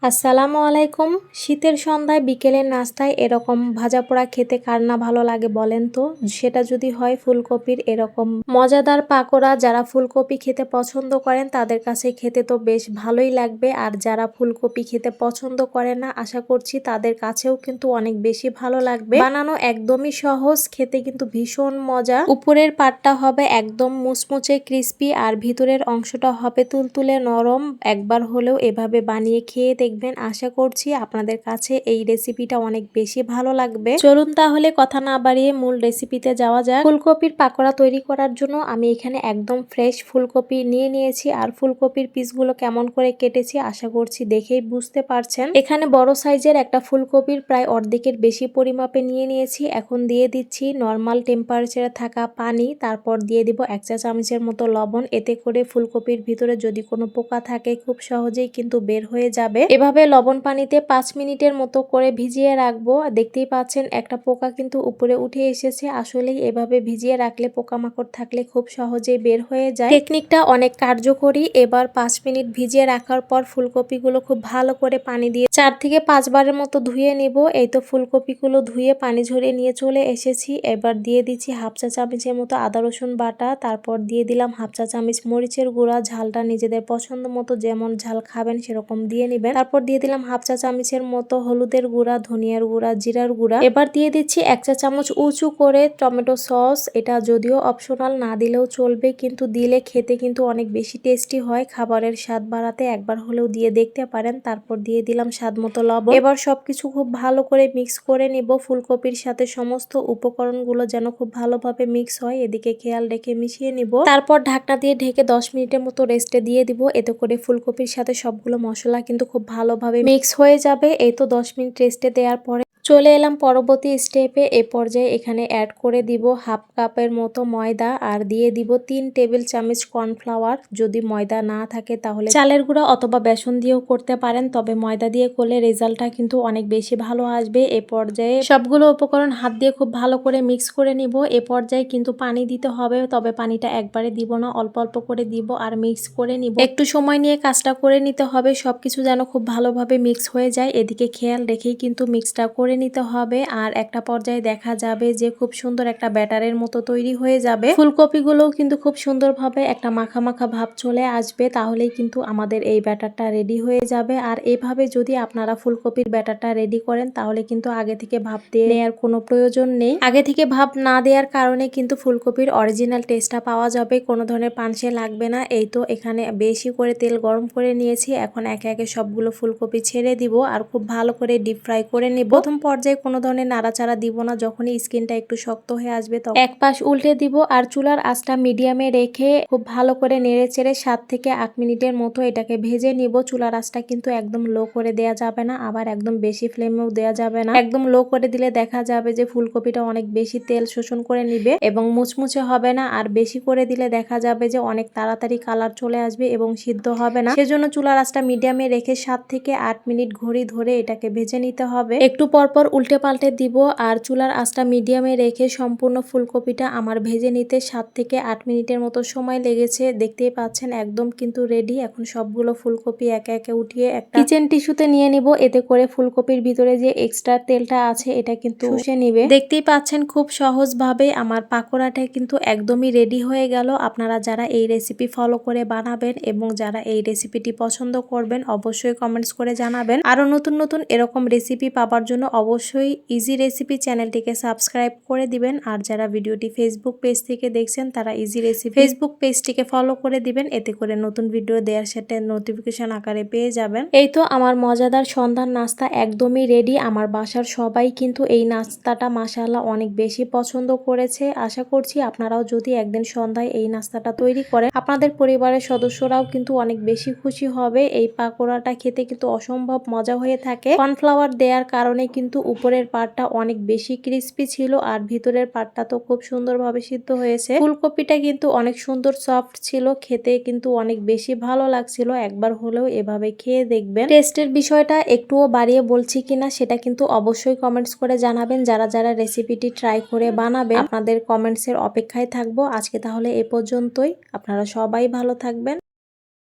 আসসালামু আলাইকুম। শীতের সন্ধ্যায় বিকেলের নাস্তায় এরকম ভাজা পোড়া খেতে কার না ভালো লাগে বলেন তো। সেটা যদি হয় ফুলকপির এরকম মজাদার পাকোড়া, যারা ফুলকপি খেতে পছন্দ করেন তাদের কাছে খেতে তো বেশ ভালোই লাগবে, আর যারা ফুলকপি খেতে পছন্দ করে না আশা করছি তাদের কাছেও কিন্তু অনেক বেশি ভালো লাগবে। বানানো একদমই সহজ, খেতে কিন্তু ভীষণ মজা। উপরের পাটটা হবে একদম মুচমুচে ক্রিস্পি আর ভিতরের অংশটা হবে তুলতুলে নরম। একবার হলেও এভাবে বানিয়ে খেয়ে দেখবেন, আশা করছি আপনাদের কাছে এই রেসিপিটা অনেক বেশি ভালো লাগবে। চলুন তাহলে কথা না বাড়িয়ে মূল রেসিপিতে যাওয়া যাক। ফুলকপির পাকোড়া তৈরি করার জন্য আমি এখানে একদম ফ্রেশ ফুলকপি নিয়ে নিয়েছি, আর ফুলকপির পিসগুলো কেমন করে কেটেছি আশা করছি দেখেই বুঝতে পারছেন। এখানে বড় সাইজের একটা ফুলকপির প্রায় অর্ধেকের বেশি পরিমাপে নিয়ে নিয়েছি। এখন দিয়ে দিচ্ছি নর্মাল টেম্পারেচারে থাকা পানি, তারপর দিয়ে দিব 1 চা চামচের মতো লবণ। এতে করে ফুলকপির ভিতরে যদি কোনো পোকা থাকে খুব সহজেই কিন্তু বের হয়ে যাবে। এভাবে লবণ পানিতে 5 মিনিটের মতো করে ভিজিয়ে রাখবো। দেখতেই পাচ্ছেন একটা পোকা কিন্তু উপরে উঠে এসেছে। আসলেই এভাবে ভিজিয়ে রাখলে পোকামাকড় থাকলে খুব সহজেই বের হয়ে যায়। টেকনিকটা অনেক কার্যকরী। এবার 5 মিনিট ভিজিয়ে রাখার পর ফুলকপিগুলো খুব ভালো করে পানি দিয়ে 4 থেকে 5 বারের মতো ধুয়ে নিব। এই তো ফুলকপিগুলো ধুয়ে পানি ঝরিয়ে নিয়ে চলে এসেছি। এবার দিয়ে দিচ্ছি 1/2 চা চামচের মতো আদা রসুন বাটা, তারপর দিয়ে দিলাম 1/2 চা চামচ মরিচের গুঁড়া। ঝালটা নিজেদের পছন্দ মতো যেমন ঝাল খাবেন সেরকম দিয়ে নিবেন। তারপর দিয়ে দিলাম 1/2 চা চামচের মতো হলুদের গুঁড়া, ধনিয়ার গুঁড়া, জিরার গুঁড়া। এবার দিয়ে দিচ্ছি 1 চা চামচ উঁচু করে টমেটো সস। এটা যদিও অপশনাল, না দিলেও চলবে, কিন্তু দিলে খেতে কিন্তু অনেক বেশি টেস্টি হয়। খাবারের স্বাদ বাড়াতে একবার হলেও দিয়ে দেখতে পারেন। তারপর দিয়ে দিলাম স্বাদ মতো লবণ। এবার সবকিছু খুব ভালো করে মিক্স করে নিব। ফুলকপির সাথে সমস্ত উপকরণগুলো যেন খুব ভালোভাবে মিক্স হয়, এদিকে খেয়াল রেখে মিশিয়ে নিব। তারপর ঢাকনা দিয়ে ঢেকে 10 মিনিটের মতো রেস্টে দিয়ে দিব। এতে করে ফুলকপির সাথে সবগুলো মশলা কিন্তু খুব ভালোভাবে মিক্স হয়ে যাবে। এই তো 10 মিনিট রেস্টে দেওয়ার পরে চলে এলাম পরবর্তী স্টেপে। এ পর্যায়ে এখানে অ্যাড করে দিব 1/2 কাপের মতো ময়দা, আর দিয়ে দিব 3 টেবিল চামচ কর্নফ্লাওয়ার। যদি ময়দা না থাকে তাহলে চালের গুঁড়া অথবা বেসন দিয়েও করতে পারেন, তবে ময়দা দিয়ে করলে রেজাল্টটা কিন্তু অনেক বেশি ভালো আসবে। এ পর্যায়ে সবগুলো উপকরণ হাত দিয়ে খুব ভালো করে মিক্স করে নিব। এ পর্যায়ে কিন্তু পানি দিতে হবে, তবে পানিটা একবারে দিব না, অল্প অল্প করে দিব আর মিক্স করে নিব। একটু সময় নিয়ে কাজটা করে নিতে হবে, সবকিছু যেন খুব ভালোভাবে মিক্স হয়ে যায়। এদিকে খেয়াল রেখেই কিন্তু মিক্সটা করে নিতে হবে। আর একটা পর্যায়ে দেখা যাবে যে খুব সুন্দর একটা ব্যাটারের মতো তৈরি হয়ে যাবে। ফুলকপিগুলোও কিন্তু খুব সুন্দরভাবে একটা মাখা মাখা ভাব চলে আসবে, তাহলেই কিন্তু আমাদের এই ব্যাটারটা রেডি হয়ে যাবে। আর এভাবে যদি আপনারা ফুলকপির ব্যাটারটা রেডি করেন তাহলে কিন্তু আগে থেকে ভাপ দিয়ে নেওয়ার কোনো প্রয়োজন নেই। আগে থেকে ভাপ না দেওয়ার কারণে কিন্তু ফুলকপির অরিজিনাল টেস্টটা পাওয়া যাবে, কোনো ধরনের পানসে লাগবে না। এই তো এখানে বেশি করে তেল গরম করে নিয়েছি। এখন একে একে সবগুলো ফুলকপি ছেড়ে দিব আর খুব ভালো করে ডিপ ফ্রাই করে নিব। প্রথম পর্যায়ে কোনো ধরনের নাড়াচাড়া দিব না, যখনই স্কিনটা একটু শক্ত হয়ে আসবে তখন এক পাশ উল্টে দিব আর চুলার আঁচটা মিডিয়ামে রেখে খুব ভালো করে নেড়ে চেড়ে 7 থেকে 8 মিনিটের মতো এটাকে ভেজে নিব। চুলার আঁচটা কিন্তু একদম লো করে দেয়া যাবে না, আবার একদম বেশি ফ্লেমেও দেয়া যাবে না। একদম লো করে দিলে দেখা যাবে যে ফুলকপিটা অনেক বেশি তেল শোষণ করে নিবে এবং মুচমুচে হবে না, আর বেশি করে দিলে দেখা যাবে যে অনেক তাড়াতাড়ি কালার চলে আসবে এবং সিদ্ধ হবে না। সেজন্য চুলার আঁচটা মিডিয়ামে রেখে 7 থেকে 8 মিনিট ঘড়ি ধরে এটাকে ভেজে নিতে হবে। একটু পরপর উল্টে পাল্টে দিব আর চুলার আঁচটা মিডিয়ামে রেখে সম্পূর্ণ ফুলকপিটা আমার ভেজে নিতে 7 থেকে 8 মিনিটের মতো সময় লেগেছে। দেখতেই পাচ্ছেন একদম কিন্তু রেডি। এখন সবগুলো ফুলকপি একে একে উঠিয়ে একটা কিচেন টিস্যুতে নিয়ে নিব। এতে করে ফুলকপির ভিতরে যে এক্সট্রা তেলটা আছে এটা কিন্তু শুষে নিবে। দেখতেই পাচ্ছেন খুব সহজভাবে আমার পাকোড়াটা কিন্তু একদমই রেডি হয়ে গেল। আপনারা যারা এই রেসিপি ফলো করে বানাবেন এবং যারা এই রেসিপিটি পছন্দ করবেন অবশ্যই কমেন্টস করে জানাবেন। আরো নতুন নতুন এরকম রেসিপি পাবার জন্য অবশ্যই ইজি রেসিপি চ্যানেলটিকে সাবস্ক্রাইব করে দিবেন। আর যারা ভিডিওটি ফেসবুক পেজ থেকে দেখছেন তারা ইজি রেসিপি ফেসবুক পেজটিকে ফলো করে দিবেন, এতে করে নতুন ভিডিও দেওয়ার সাথে নোটিফিকেশন আকারে পেয়ে যাবেন। এই তো আমার মজাদার সন্ধ্যার নাস্তা একদমই রেডি। আমার বাসার সবাই কিন্তু এই নাস্তাটা মাশাআল্লাহ অনেক বেশি পছন্দ করেছে। আশা করছি আপনারাও যদি একদিন সন্ধ্যায় এই নাস্তাটা তৈরি করেন আপনাদের পরিবারের সদস্যরাও কিন্তু অনেক বেশি খুশি হবে। এই পাকোড়াটা খেতে কিন্তু অসম্ভব মজা হয়ে থাকে। কর্নফ্লাওয়ার দেওয়ার কারণে কিন্তু উপরের পাটটা অনেক বেশি ক্রিস্পি ছিল আর ভিতরের পাটটা তো খুব সুন্দরভাবে সিদ্ধ হয়েছে। ফুলকপিটা কিন্তু অনেক সুন্দর সফট ছিল, খেতে কিন্তু অনেক বেশি ভালো লাগছিল। একবার হলেও এভাবে খেয়ে দেখবেন। টেস্টের বিষয়টা একটুও বাড়িয়ে বলছি কিনা সেটা কিন্তু অবশ্যই কমেন্টস করে জানাবেন। যারা যারা রেসিপিটি ট্রাই করে বানাবেন আপনাদের কমেন্টসের অপেক্ষায় থাকবো। আজকে তাহলে এ পর্যন্তই। আপনারা সবাই ভালো থাকবেন।